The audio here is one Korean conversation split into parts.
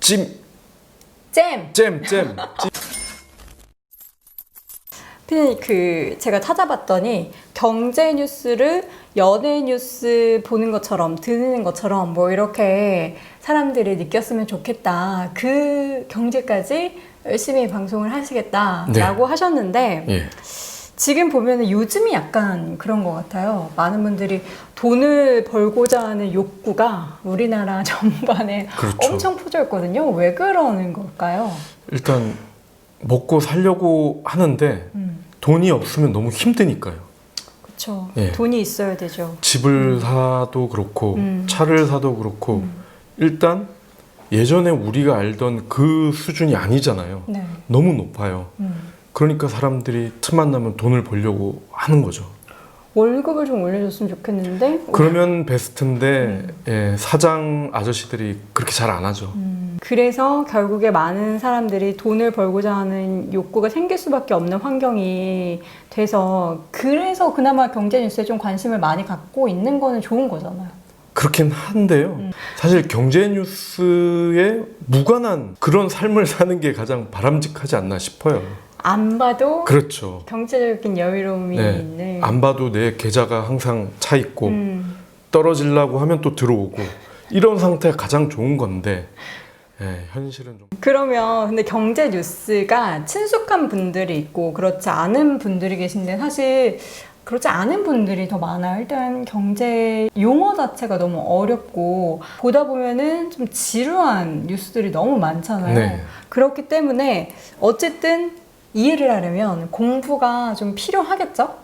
잼. 피디님, 제가 찾아봤더니 경제 뉴스를 연예 뉴스 보는 것처럼 듣는 것처럼 뭐 이렇게 사람들이 느꼈으면 좋겠다. 그 경제까지 열심히 방송을 하시겠다라고 하셨는데 예. 지금 보면은 요즘이 약간 그런 것 같아요. 많은 분들이 돈을 벌고자 하는 욕구가 우리나라 전반에 그렇죠. 엄청 퍼져 있거든요. 왜 그러는 걸까요? 일단 먹고 살려고 하는데 돈이 없으면 너무 힘드니까요. 그렇죠. 예. 돈이 있어야 되죠. 집을 사도 그렇고 차를 사도 그렇고 일단 예전에 우리가 알던 그 수준이 아니잖아요. 네. 너무 높아요. 그러니까 사람들이 틈만 나면 돈을 벌려고 하는 거죠. 월급을 좀 올려줬으면 좋겠는데 그러면 베스트인데 예, 사장 아저씨들이 그렇게 잘 안 하죠. 그래서 결국에 많은 사람들이 돈을 벌고자 하는 욕구가 생길 수밖에 없는 환경이 돼서 그래서 그나마 경제 뉴스에 좀 관심을 많이 갖고 있는 거는 좋은 거잖아요. 그렇긴 한데요. 사실 경제 뉴스에 무관한 그런 삶을 사는 게 가장 바람직하지 않나 싶어요. 안 봐도 그렇죠. 경제적인 여유로움이 네. 있는. 안 봐도 내 계좌가 항상 차 있고 떨어지려고 하면 또 들어오고 이런 상태가 가장 좋은 건데 예, 현실은 좀 그러면 근데 경제 뉴스가 친숙한 분들이 있고 그렇지 않은 분들이 계신데 사실 그렇지 않은 분들이 더 많아요. 일단 경제 용어 자체가 너무 어렵고 보다 보면은 좀 지루한 뉴스들이 너무 많잖아요. 네. 그렇기 때문에 어쨌든 이해를 하려면 공부가 좀 필요하겠죠?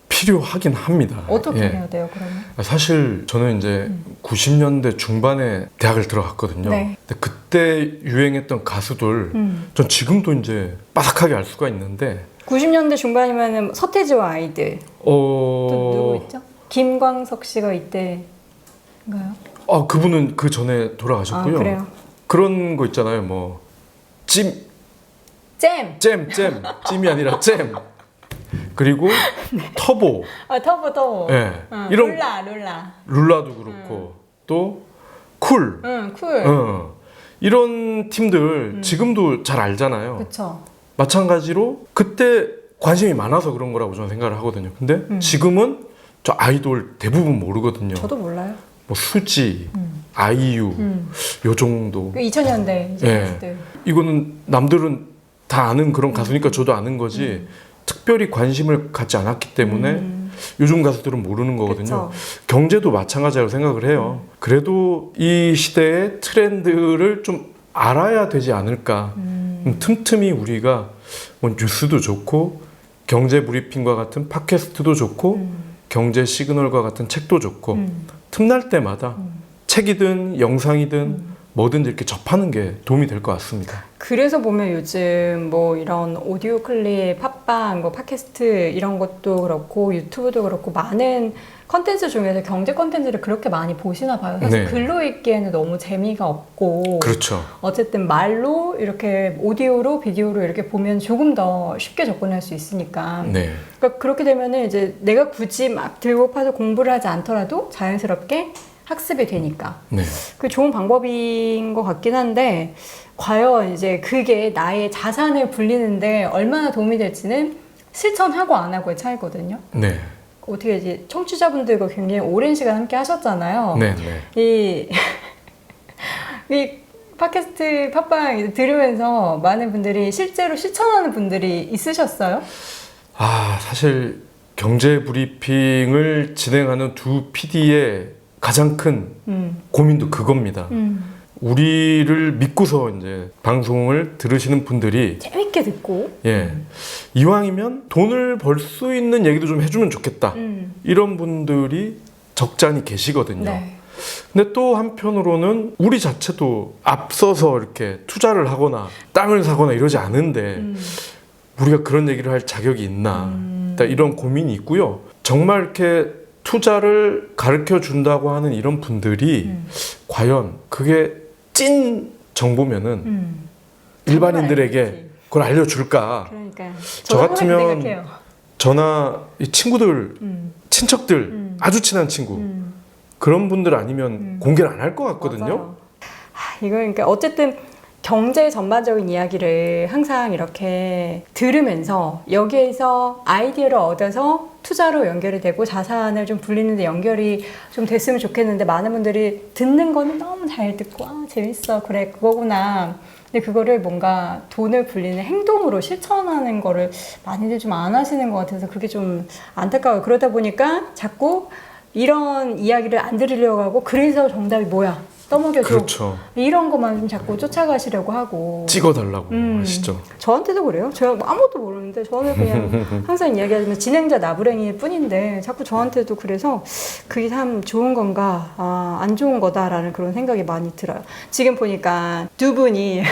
필요하긴 합니다. 어떻게 예. 해야 돼요, 그러면? 사실 저는 이제 90년대 중반에 대학을 들어갔거든요. 네. 근데 그때 유행했던 가수들 전 지금도 이제 빠삭하게 알 수가 있는데 90년대 중반이면은 서태지와 아이들 또 누구 있죠? 김광석 씨가 이때인가요? 그분은 그 전에 돌아가셨고요. 아, 그래요? 그런 거 있잖아요. 뭐 찜이 아니라 잼. 그리고 터보. 터보. 예. 이런 룰라. 룰라도 그렇고 또 쿨. 쿨. 이런 팀들 지금도 잘 알잖아요. 그렇죠. 마찬가지로 그때 관심이 많아서 그런 거라고 저는 생각을 하거든요. 근데 지금은 저 아이돌 대부분 모르거든요. 저도 몰라요. 뭐 수지, 아이유 요 정도. 2000년대 이제 예. 가수들. 이거는 남들은 다 아는 그런 가수니까 저도 아는 거지 특별히 관심을 갖지 않았기 때문에 요즘 가수들은 모르는 거거든요. 그쵸. 경제도 마찬가지라고 생각을 해요. 그래도 이 시대의 트렌드를 좀 알아야 되지 않을까. 틈틈이 우리가 뭐 뉴스도 좋고 경제 브리핑과 같은 팟캐스트도 좋고 경제 시그널과 같은 책도 좋고 틈날 때마다 책이든 영상이든 뭐든지 이렇게 접하는 게 도움이 될 것 같습니다. 그래서 보면 요즘 뭐 이런 오디오 클립, 팟빵, 뭐 팟캐스트 이런 것도 그렇고 유튜브도 그렇고 많은 컨텐츠 중에서 경제 컨텐츠를 그렇게 많이 보시나 봐요. 사실 네. 글로 읽기에는 너무 재미가 없고 그렇죠. 어쨌든 말로 이렇게 오디오로 비디오로 이렇게 보면 조금 더 쉽게 접근할 수 있으니까 네. 그러니까 그렇게 되면은 이제 내가 굳이 막 들고 파서 공부를 하지 않더라도 자연스럽게 학습이 되니까 네. 그 좋은 방법인 것 같긴 한데 과연 이제 그게 나의 자산을 불리는데 얼마나 도움이 될지는 실천하고 안 하고의 차이거든요. 네. 어떻게 이제 청취자분들과 굉장히 오랜 시간 함께 하셨잖아요. 네. 네. 이 팟캐스트 팟빵 이제 들으면서 많은 분들이 실제로 실천하는 분들이 있으셨어요? 사실 경제 브리핑을 진행하는 두 PD의 가장 큰 고민도 그겁니다. 우리를 믿고서 이제 방송을 들으시는 분들이 재밌게 듣고 이왕이면 돈을 벌 수 있는 얘기도 좀 해주면 좋겠다. 이런 분들이 적잖이 계시거든요. 네. 근데 또 한편으로는 우리 자체도 앞서서 이렇게 투자를 하거나 땅을 사거나 이러지 않은데 우리가 그런 얘기를 할 자격이 있나 이런 고민이 있고요. 정말 이렇게 투자를 가르쳐 준다고 하는 이런 분들이 과연 그게 찐 정보면은 일반인들에게 그걸 알려줄까? 그러니까 저 같으면 생각해요. 저나 이 친구들, 친척들, 아주 친한 친구 그런 분들 아니면 공개를 안 할 것 같거든요. 이거 그러니까 어쨌든 경제 전반적인 이야기를 항상 이렇게 들으면서 여기에서 아이디어를 얻어서 투자로 연결이 되고 자산을 좀 불리는데 연결이 좀 됐으면 좋겠는데 많은 분들이 듣는 거는 너무 잘 듣고 재밌어 그래 그거구나. 근데 그거를 뭔가 돈을 불리는 행동으로 실천하는 거를 많이들 좀 안 하시는 것 같아서 그게 좀 안타까워요. 그러다 보니까 자꾸 이런 이야기를 안 들으려고 하고 그래서 정답이 뭐야? 떠먹여줘. 그렇죠. 이런 것만 좀 자꾸 쫓아가시려고 하고. 찍어달라고 하시죠. 저한테도 그래요. 제가 아무것도 모르는데 저는 그냥 항상 이야기하지만 진행자 나부랭이일 뿐인데 자꾸 저한테도 그래서 그게 참 좋은 건가 안 좋은 거다라는 그런 생각이 많이 들어요. 지금 보니까 두 분이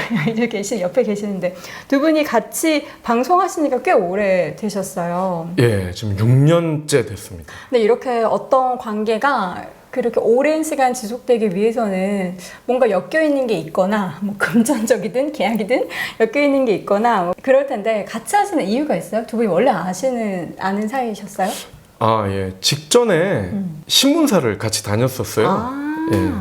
옆에 계시는데 두 분이 같이 방송하시니까 꽤 오래 되셨어요. 예, 지금 6년째 됐습니다. 근데 이렇게 어떤 관계가 그렇게 오랜 시간 지속되기 위해서는 뭔가 엮여있는 게 있거나 뭐 금전적이든 계약이든 엮여있는 게 있거나 뭐 그럴 텐데 같이 하시는 이유가 있어요? 두 분이 원래 아는 사이셨어요? 예. 직전에 신문사를 같이 다녔었어요. 예.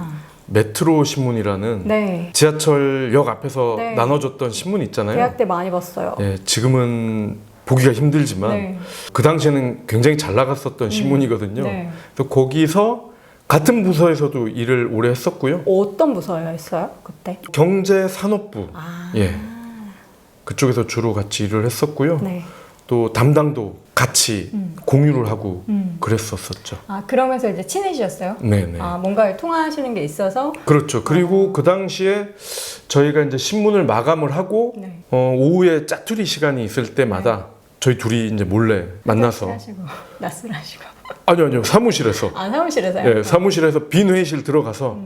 메트로 신문이라는 네. 지하철역 앞에서 네. 나눠줬던 신문 있잖아요. 계약 때 많이 봤어요. 예, 지금은 보기가 힘들지만 네. 그 당시에는 굉장히 잘 나갔었던 신문이거든요. 네. 그래서 거기서 같은 부서에서도 일을 오래 했었고요. 어떤 부서였어요? 그때? 경제산업부. 예. 그쪽에서 주로 같이 일을 했었고요. 네. 또 담당도 같이 공유를 하고 그랬었었죠. 그러면서 이제 친해지셨어요? 네네. 뭔가 통화하시는 게 있어서? 그렇죠. 그리고 그 당시에 저희가 이제 신문을 마감을 하고 네. 오후에 짜투리 시간이 있을 때마다 저희 둘이 이제 몰래 만나서 낯설하시고 아니요 사무실에서 사무실에서요? 예, 사무실에서 빈 회의실 들어가서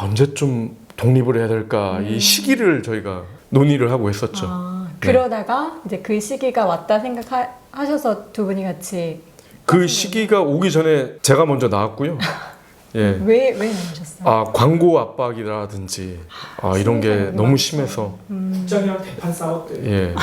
언제쯤 독립을 해야 될까 이 시기를 저희가 논의를 하고 했었죠. 그러다가 이제 그 시기가 왔다 생각하셔서 두 분이 같이 그 시기가 오기 전에 제가 먼저 나왔고요. 예. 왜 나오셨어요? 광고 압박이라든지 이런 게 너무 심해서 국장이랑 대판 싸웠대요. 예.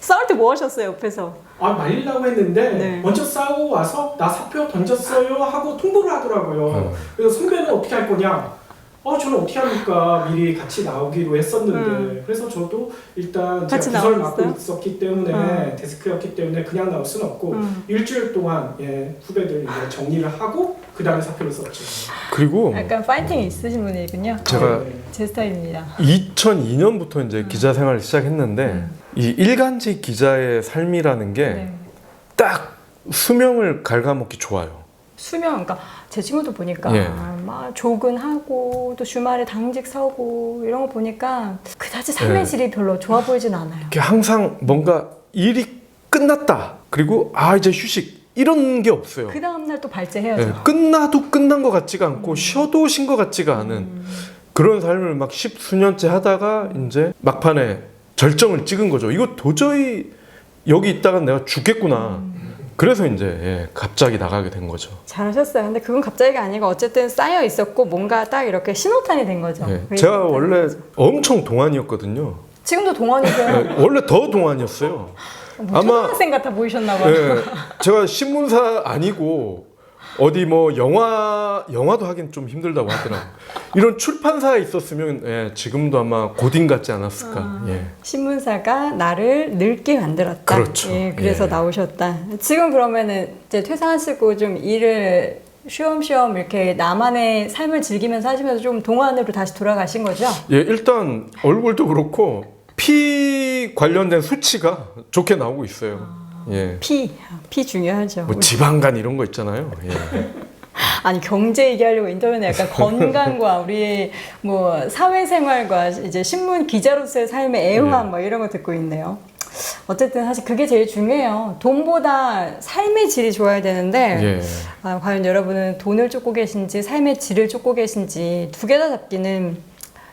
싸울 때 뭐 하셨어요 옆에서? 말리려고 했는데 네. 먼저 싸우고 와서 나 사표 던졌어요 하고 통보를 하더라고요. 그래서 선배는 어떻게 할 거냐? 저는 어떻게 합니까? 미리 같이 나오기로 했었는데 그래서 저도 일단 제가 같이 부서를 나왔어요? 맡고 있었기 때문에 데스크였기 때문에 그냥 나올 수는 없고 일주일 동안 후배들 이제 정리를 하고 그 다음에 사표를 썼죠. 그리고 약간 파이팅이 있으신 분이군요. 제가 제 스타일입니다. 2002년부터 이제 기자 생활을 시작했는데 이 일간지 기자의 삶이라는 게 딱 수명을 갉아먹기 좋아요. 수명, 그러니까 제 친구도 보니까 예. 막 조근하고 또 주말에 당직 서고 이런 거 보니까 그다지 삶의 예. 질이 별로 좋아 보이진 않아요. 이게 항상 뭔가 일이 끝났다. 그리고 이제 휴식 이런 게 없어요. 그 다음날 또 발제해야죠. 예, 끝나도 끝난 것 같지가 않고 쉬어도 쉰 것 같지가 않은 그런 삶을 막 10수년째 하다가 이제 막판에 절정을 찍은 거죠. 이거 도저히 여기 있다가 내가 죽겠구나. 그래서 이제 갑자기 나가게 된 거죠. 잘하셨어요. 근데 그건 갑자기가 아니고 어쨌든 쌓여 있었고 뭔가 딱 이렇게 신호탄이 된 거죠. 제가 원래 엄청 동안이었거든요. 지금도 동안이세요? 원래 더 동안이었어요. 뭐 초등학생 같아 보이셨나 봐요. 제가 신문사 아니고 어디 뭐 영화도 하긴 좀 힘들다고 하더라고요. 이런 출판사에 있었으면 지금도 아마 고딩 같지 않았을까. 신문사가 나를 늙게 만들었다. 그렇죠. 그래서 나오셨다. 지금 그러면은 이제 퇴사하시고 좀 일을 쉬엄쉬엄 이렇게 나만의 삶을 즐기면서 하시면서 좀 동안으로 다시 돌아가신 거죠? 일단 얼굴도 그렇고 피 관련된 수치가 좋게 나오고 있어요. 피 중요하죠. 뭐 지방간 이런 거 있잖아요. 아니 경제 얘기하려고 인터뷰는 약간 건강과 우리의 뭐 사회생활과 이제 신문 기자로서의 삶의 애환 뭐 이런 거 듣고 있네요. 어쨌든 사실 그게 제일 중요해요. 돈보다 삶의 질이 좋아야 되는데 과연 여러분은 돈을 쫓고 계신지 삶의 질을 쫓고 계신지 두 개 다 잡기는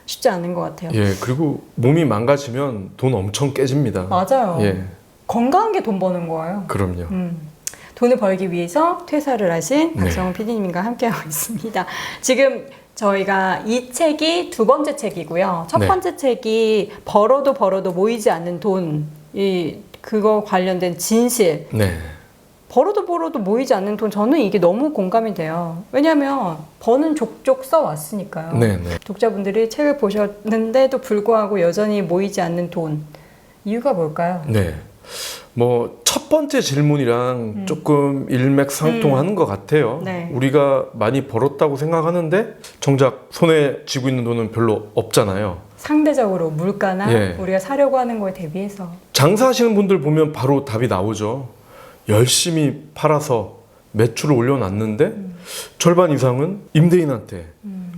쉽지 않은 것 같아요. 그리고 몸이 망가지면 돈 엄청 깨집니다. 맞아요. 건강한 게 돈 버는 거예요. 그럼요. 돈을 벌기 위해서 퇴사를 하신 박정훈 PD님과 함께하고 있습니다. 지금 저희가 이 책이 두 번째 책이고요. 첫 번째 책이 벌어도 모이지 않는 돈, 그거 관련된 진실. 벌어도 모이지 않는 돈, 저는 이게 너무 공감이 돼요. 왜냐하면 버는 족족 써왔으니까요. 네네. 독자분들이 책을 보셨는데도 불구하고 여전히 모이지 않는 돈, 이유가 뭘까요? 네. 뭐 첫 번째 질문이랑 조금 일맥상통하는 것 같아요. 네. 우리가 많이 벌었다고 생각하는데 정작 손에 쥐고 있는 돈은 별로 없잖아요. 상대적으로 물가나 예. 우리가 사려고 하는 거에 대비해서. 장사하시는 분들 보면 바로 답이 나오죠. 열심히 팔아서 매출을 올려놨는데 절반 이상은 임대인한테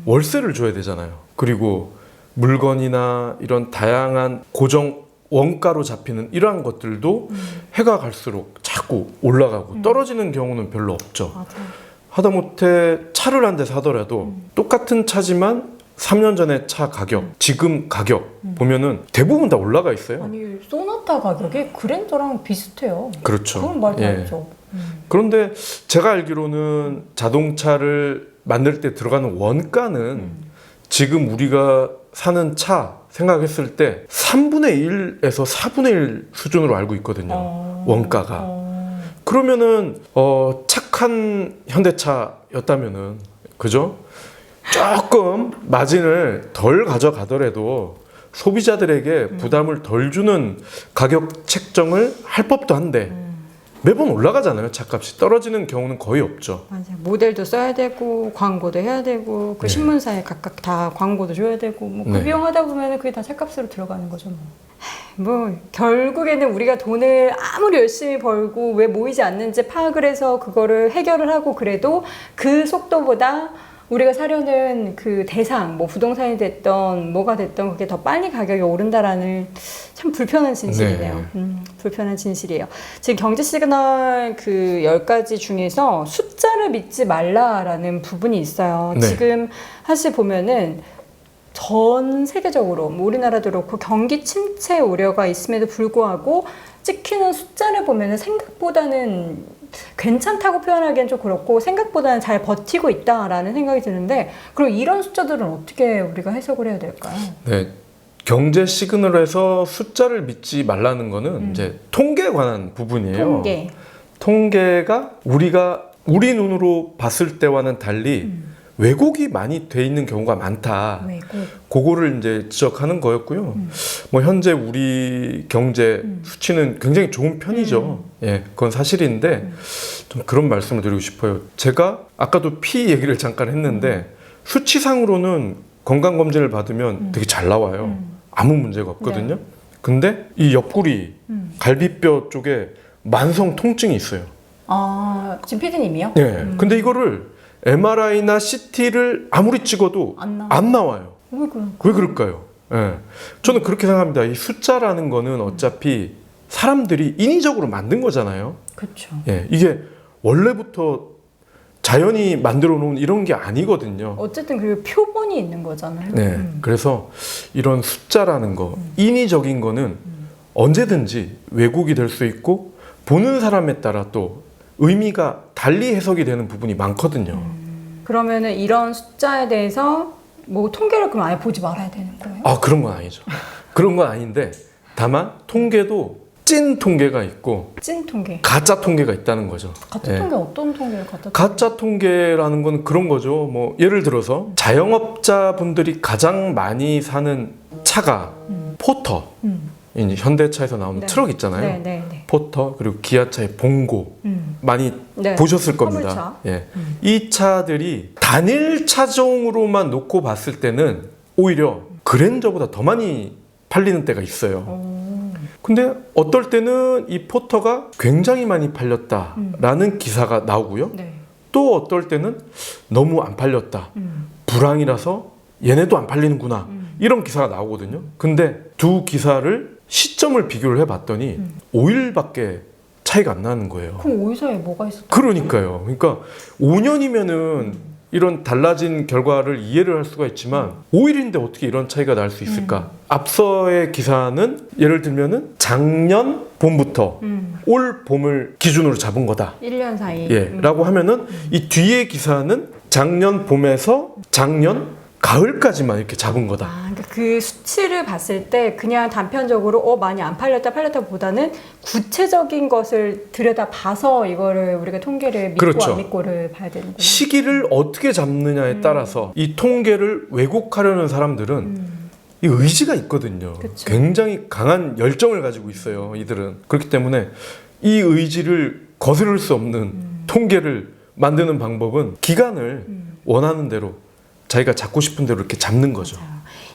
월세를 줘야 되잖아요. 그리고 물건이나 이런 다양한 고정 원가로 잡히는 이러한 것들도 해가 갈수록 자꾸 올라가고 떨어지는 경우는 별로 없죠. 맞아요. 하다못해 차를 한 대 사더라도 똑같은 차지만 3년 전에 차 가격, 지금 가격 보면은 대부분 다 올라가 있어요. 아니, 소나타 가격이 그랜저랑 비슷해요. 그렇죠. 그건 말도 안 예. 되죠. 그런데 제가 알기로는 자동차를 만들 때 들어가는 원가는 지금 우리가 사는 차 생각했을 때 3분의 1에서 4분의 1 수준으로 알고 있거든요. 원가가. 그러면은 착한 현대차였다면은 그죠? 조금 마진을 덜 가져가더라도 소비자들에게 부담을 덜 주는 가격 책정을 할 법도 한데 매번 올라가잖아요. 차값이 떨어지는 경우는 거의 없죠. 맞아요. 모델도 써야 되고 광고도 해야 되고 그 네. 신문사에 각각 다 광고도 줘야 되고 뭐 그 네. 비용 하다 보면 그게 다 책값으로 들어가는 거죠. 뭐 결국에는 우리가 돈을 아무리 열심히 벌고 왜 모이지 않는지 파악을 해서 그거를 해결을 하고 그래도 그 속도보다 우리가 사려는 그 대상, 뭐 부동산이 됐던 뭐가 됐던 그게 더 빨리 가격이 오른다라는 참 불편한 진실이네요. 불편한 진실이에요. 지금 경제 시그널 그 10가지 중에서 숫자를 믿지 말라라는 부분이 있어요. 네. 지금 사실 보면은 전 세계적으로 뭐 우리나라도 그렇고 경기 침체 우려가 있음에도 불구하고 찍히는 숫자를 보면은 생각보다는 괜찮다고 표현하기엔 좀 그렇고 생각보다는 잘 버티고 있다라는 생각이 드는데 그럼 이런 숫자들은 어떻게 우리가 해석을 해야 될까요? 네. 경제 시그널에서 숫자를 믿지 말라는 거는 이제 통계에 관한 부분이에요. 통계. 통계가 우리 눈으로 봤을 때와는 달리 왜곡이 많이 돼 있는 경우가 많다. 왜곡. 그거를 이제 지적하는 거였고요. 뭐 현재 우리 경제 수치는 굉장히 좋은 편이죠. 예, 그건 사실인데 좀 그런 말씀을 드리고 싶어요. 제가 아까도 피 얘기를 잠깐 했는데 수치상으로는 건강 검진을 받으면 되게 잘 나와요. 아무 문제가 없거든요. 네. 근데 이 옆구리 갈비뼈 쪽에 만성 통증이 있어요. 아, 지금 피디님이요? 네. 근데 이거를 MRI나 CT를 아무리 찍어도 안 나와요. 왜 그럴까? 왜 그럴까요? 예. 저는 그렇게 생각합니다. 이 숫자라는 거는 어차피 사람들이 인위적으로 만든 거잖아요. 그렇죠. 예. 이게 원래부터 자연이 만들어 놓은 이런 게 아니거든요. 어쨌든 그 표본이 있는 거잖아요. 네. 그래서 이런 숫자라는 거, 인위적인 거는 언제든지 왜곡이 될 수 있고 보는 사람에 따라 또 의미가 달리 해석이 되는 부분이 많거든요. 그러면은 이런 숫자에 대해서 뭐 통계를 그럼 아예 보지 말아야 되는 거예요? 아, 그런 건 아니죠. 그런 건 아닌데 다만 통계도 찐 통계가 있고 찐 통계. 가짜 통계가 있다는 거죠. 가짜 예. 통계 어떤 통계를 갖다 줘? 가짜 통계라는 건 그런 거죠. 뭐 예를 들어서 자영업자분들이 가장 많이 사는 차가 포터, 이제 현대차에서 나오는 네. 트럭 있잖아요. 네, 네, 네. 포터 그리고 기아차의 봉고 많이 네. 보셨을 겁니다. 화물차. 예. 이 차들이 단일 차종으로만 놓고 봤을 때는 오히려 그랜저보다 더 많이 팔리는 때가 있어요. 근데 어떨 때는 이 포터가 굉장히 많이 팔렸다라는 기사가 나오고요. 네. 또 어떨 때는 너무 안 팔렸다. 불황이라서 얘네도 안 팔리는구나. 이런 기사가 나오거든요. 근데 두 기사를 시점을 비교를 해봤더니 5일밖에 차이가 안 나는 거예요. 그럼 오이 사이에 뭐가 있을까? 그러니까요. 그러니까 5년이면은 이런 달라진 결과를 이해를 할 수가 있지만 5일인데 어떻게 이런 차이가 날 수 있을까? 앞서의 기사는 예를 들면은 작년 봄부터 올 봄을 기준으로 잡은 거다. 1년 사이. 예, 라고 하면은 이 뒤에 기사는 작년 봄에서 작년 가을까지만 이렇게 잡은 거다. 그러니까 그 수치를 봤을 때 그냥 단편적으로 많이 안 팔렸다 보다는 구체적인 것을 들여다 봐서 이거를 우리가 통계를 믿고 그렇죠. 안 믿고를 봐야 되는구나. 시기를 어떻게 잡느냐에 따라서 이 통계를 왜곡하려는 사람들은 이 의지가 있거든요. 그쵸. 굉장히 강한 열정을 가지고 있어요. 이들은. 그렇기 때문에 이 의지를 거스를 수 없는 통계를 만드는 방법은 기간을 원하는 대로 자기가 잡고 싶은 대로 이렇게 잡는 거죠.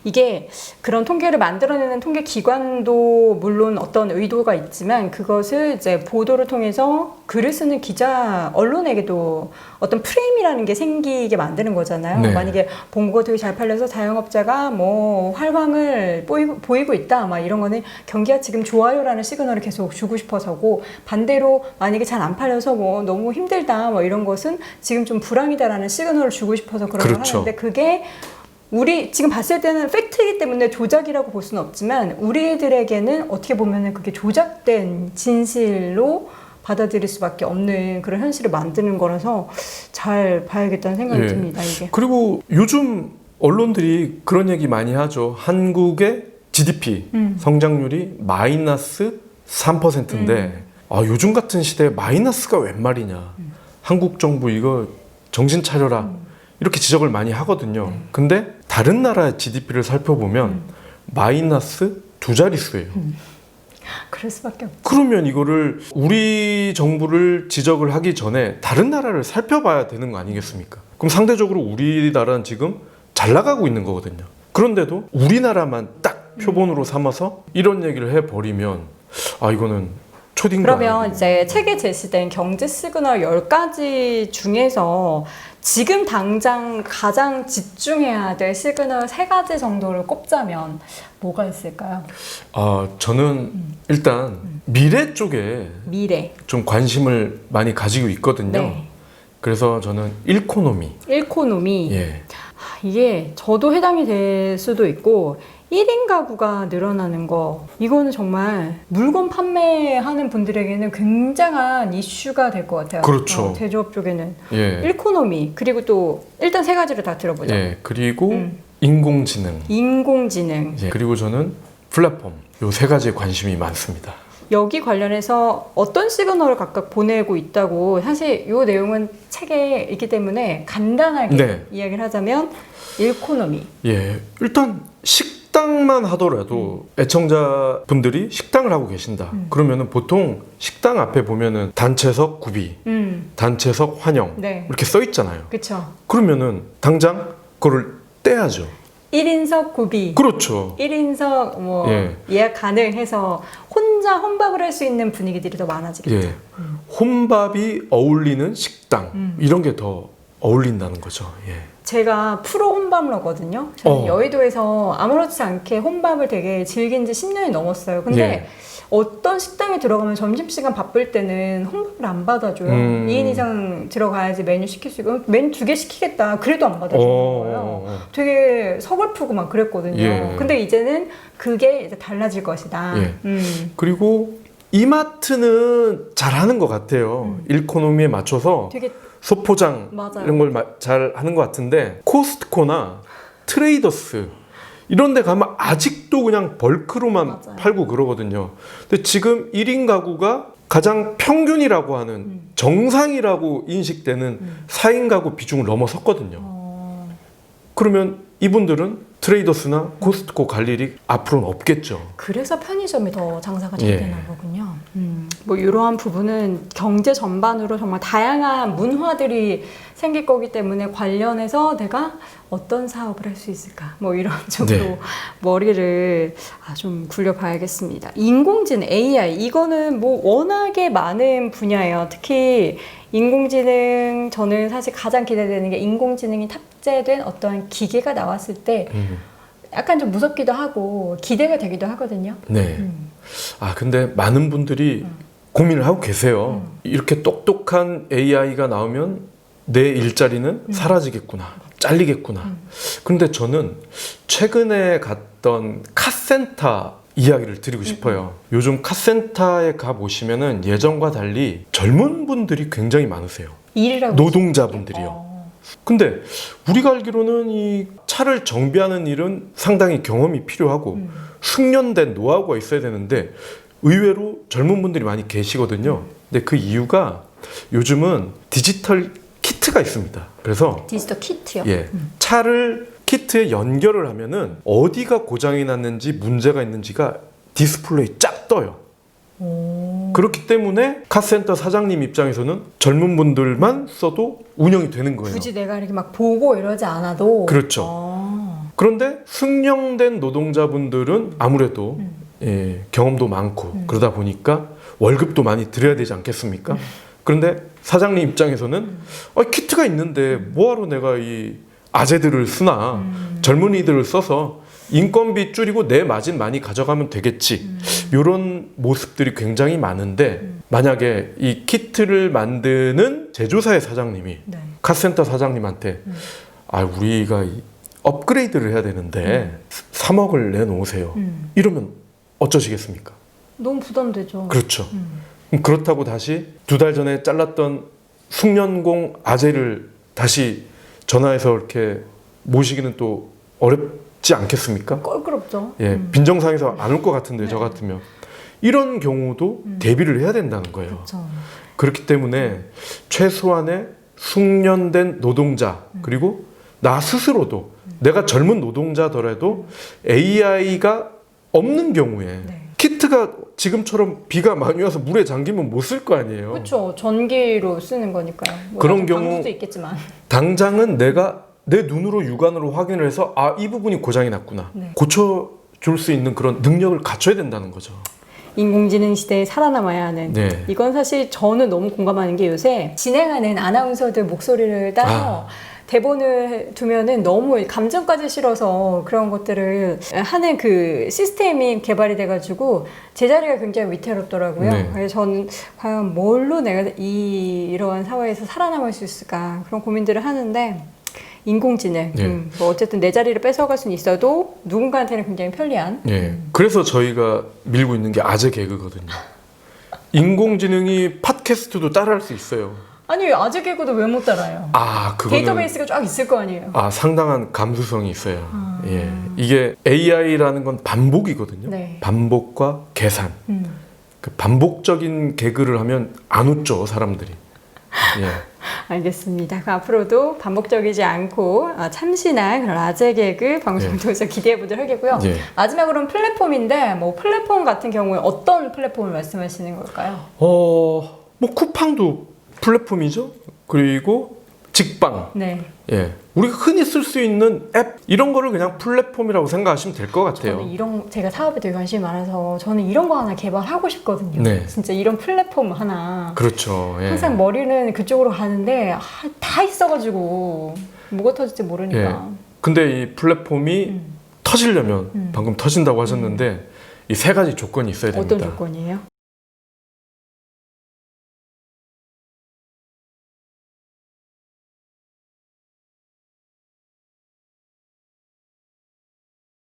이게 그런 통계를 만들어내는 통계 기관도 물론 어떤 의도가 있지만 그것을 이제 보도를 통해서 글을 쓰는 기자 언론에게도 어떤 프레임이라는 게 생기게 만드는 거잖아요. 네. 만약에 본고가 되게 잘 팔려서 자영업자가 뭐 활황을 보이고 있다 막 이런 거는 경기가 지금 좋아요라는 시그널을 계속 주고 싶어서고, 반대로 만약에 잘 안 팔려서 뭐 너무 힘들다 뭐 이런 것은 지금 좀 불황이다라는 시그널을 주고 싶어서 그런 걸 그렇죠. 하는데, 그게 우리 지금 봤을 때는 팩트이기 때문에 조작이라고 볼 수는 없지만 우리들에게는 어떻게 보면은 그게 조작된 진실로 받아들일 수밖에 없는 그런 현실을 만드는 거라서 잘 봐야겠다는 생각이 예. 듭니다. 이게. 그리고 요즘 언론들이 그런 얘기 많이 하죠. 한국의 GDP 성장률이 마이너스 3%인데 요즘 같은 시대에 마이너스가 웬 말이냐. 한국 정부 이거 정신 차려라. 이렇게 지적을 많이 하거든요. 근데 다른 나라의 GDP를 살펴보면 마이너스 2자릿수예요. 그럴 수밖에 없죠. 그러면 이거를 우리 정부를 지적을 하기 전에 다른 나라를 살펴봐야 되는 거 아니겠습니까? 그럼 상대적으로 우리나라는 지금 잘 나가고 있는 거거든요. 그런데도 우리나라만 딱 표본으로 삼아서 이런 얘기를 해버리면 이거는 초딩가. 그러면 이제 책에 제시된 경제 시그널 10가지 중에서 지금 당장 가장 집중해야 될 시그널 3가지 정도를 꼽자면 뭐가 있을까요? 저는 일단 미래 쪽에 미래. 좀 관심을 많이 가지고 있거든요. 네. 그래서 저는 일코노미. 일코노미. 예. 이게 저도 해당이 될 수도 있고 1인 가구가 늘어나는 거, 이거는 정말 물건 판매하는 분들에게는 굉장한 이슈가 될 것 같아요. 그렇죠. 제조업 쪽에는. 예. 일코노미, 그리고 또 일단 3가지를 다 들어보죠. 예. 그리고 인공지능. 인공지능. 예. 그리고 저는 플랫폼. 요 3가지에 관심이 많습니다. 여기 관련해서 어떤 시그널을 각각 보내고 있다고, 사실 이 내용은 책에 있기 때문에 간단하게 네. 이야기를 하자면 일코노미. 예. 일단 식당만 하더라도 애청자분들이 식당을 하고 계신다. 그러면은 보통 식당 앞에 보면은 단체석 구비, 단체석 환영 네. 이렇게 써 있잖아요. 그쵸. 그러면은 당장 그거를 떼야죠. 1인석 구비. 그렇죠. 1인석 뭐 예. 예약 가능해서 혼자 혼밥을 할 수 있는 분위기들이 더 많아지겠죠. 예. 혼밥이 어울리는 식당 이런 게 더 어울린다는 거죠. 예. 제가 프로 혼밥러거든요. 저는 여의도에서 아무렇지 않게 혼밥을 되게 즐긴 지 10년이 넘었어요. 근데 예. 어떤 식당에 들어가면 점심시간 바쁠 때는 혼밥을 안 받아줘요. 2인 이상 들어가야지 메뉴 시킬 수 있고, 메뉴 2개 시키겠다. 그래도 안 받아주는 거예요. 되게 서글프고 막 그랬거든요. 예. 근데 이제는 그게 이제 달라질 것이다. 예. 그리고 이마트는 잘하는 것 같아요. 일코노미에 맞춰서 되게 소포장 맞아요. 이런 걸 잘 하는 것 같은데, 코스트코나 트레이더스 이런 데 가면 아직도 그냥 벌크로만 맞아요. 팔고 그러거든요. 근데 지금 1인 가구가 가장 평균이라고 하는 정상이라고 인식되는 4인 가구 비중을 넘어섰거든요. 그러면 이분들은 트레이더스나 코스트코 갈 일이 앞으로는 없겠죠. 그래서 편의점이 더 장사가 잘 예. 되나 보군요. 뭐 이러한 부분은 경제 전반으로 정말 다양한 문화들이 생길 거기 때문에 관련해서 내가 어떤 사업을 할 수 있을까, 뭐 이런 쪽으로 네. 머리를 좀 굴려봐야겠습니다. 인공지능 AI, 이거는 뭐 워낙에 많은 분야예요. 특히 인공지능, 저는 사실 가장 기대되는 게 인공지능이 탑재된 어떤 기계가 나왔을 때 약간 좀 무섭기도 하고 기대가 되기도 하거든요. 네. 근데 많은 분들이 고민을 하고 계세요. 이렇게 똑똑한 AI가 나오면 내 일자리는 사라지겠구나, 잘리겠구나. 그런데 저는 최근에 갔던 카센터 이야기를 드리고 싶어요. 요즘 카센터에 가보시면은 예전과 달리 젊은 분들이 굉장히 많으세요. 일이라고 노동자분들이요. 근데 우리가 알기로는 이 차를 정비하는 일은 상당히 경험이 필요하고 숙련된 노하우가 있어야 되는데 의외로 젊은 분들이 많이 계시거든요. 근데 그 이유가 요즘은 디지털 키트가 있습니다. 그래서 디지털 키트요? 예, 차를 키트에 연결을 하면은 어디가 고장이 났는지 문제가 있는지가 디스플레이 쫙 떠요. 그렇기 때문에 카센터 사장님 입장에서는 젊은 분들만 써도 운영이 되는 거예요. 굳이 내가 이렇게 막 보고 이러지 않아도 그렇죠. 아. 그런데 숙련된 노동자분들은 아무래도 예, 경험도 많고 그러다 보니까 월급도 많이 드려야 되지 않겠습니까? 그런데 사장님 입장에서는 키트가 있는데 뭐하러 내가 이 아재들을 쓰나 젊은이들을 써서 인건비 줄이고 내 마진 많이 가져가면 되겠지. 이런 모습들이 굉장히 많은데 만약에 이 키트를 만드는 제조사의 사장님이 네. 카센터 사장님한테 우리가 이 업그레이드를 해야 되는데 3억을 내놓으세요. 이러면 어쩌시겠습니까? 너무 부담되죠. 그렇죠. 그럼 그렇다고 다시 2달 전에 잘랐던 숙련공 아재를 다시 전화해서 이렇게 모시기는 또 어렵지 않겠습니까? 껄끄럽죠. 예, 빈정상에서 안 올 것 같은데 저 같으면 이런 경우도 대비를 해야 된다는 거예요. 그렇죠. 그렇기 때문에 최소한의 숙련된 노동자 그리고 나 스스로도 내가 젊은 노동자더라도 AI가 없는 경우에 네. 키트가 지금처럼 비가 많이 와서 물에 잠기면 못 쓸 거 아니에요. 그렇죠. 전기로 쓰는 거니까요. 뭐 그런 나중에 경우 방수도 있겠지만. 당장은 내가 내 눈으로 육안으로 확인을 해서 이 부분이 고장이 났구나. 네. 고쳐줄 수 있는 그런 능력을 갖춰야 된다는 거죠. 인공지능 시대에 살아남아야 하는 네. 이건 사실 저는 너무 공감하는 게 요새 진행하는 아나운서들 목소리를 따서 대본을 두면은 너무 감정까지 실어서 그런 것들을 하는 그 시스템이 개발이 돼가지고 제 자리가 굉장히 위태롭더라고요. 네. 그래서 저는 과연 뭘로 내가 이러한 사회에서 살아남을 수 있을까 그런 고민들을 하는데 인공지능 네. 뭐 어쨌든 내 자리를 뺏어갈 수는 있어도 누군가한테는 굉장히 편리한 예. 그래서 저희가 밀고 있는 게 아재 개그거든요. 인공지능이 팟캐스트도 따라할 수 있어요. 아니 아재 개그도 왜 못 따라요? 그거는 데이터베이스가 쫙 있을 거 아니에요. 상당한 감수성이 있어요. 예. 이게 AI라는 건 반복이거든요. 네. 반복과 계산. 그 반복적인 개그를 하면 안 웃죠, 사람들이. 예. 알겠습니다. 그럼 앞으로도 반복적이지 않고 참신한 그런 아재 개그 방송을 통해서 기대해 보도록 하겠고요. 예. 마지막으로는 플랫폼인데 뭐 플랫폼 같은 경우에 어떤 플랫폼을 말씀하시는 걸까요? 뭐 쿠팡도 플랫폼이죠. 그리고 직방. 네. 예. 우리가 흔히 쓸 수 있는 앱 이런 거를 그냥 플랫폼이라고 생각하시면 될 것 같아요. 저는 제가 사업에 되게 관심이 많아서 저는 이런 거 하나 개발하고 싶거든요. 네. 진짜 이런 플랫폼 하나. 그렇죠. 예. 항상 머리는 그쪽으로 가는데 다 있어가지고 뭐가 터질지 모르니까. 예. 근데 이 플랫폼이 터지려면 방금 터진다고 하셨는데 이 세 가지 조건이 있어야 됩니다. 어떤 조건이에요?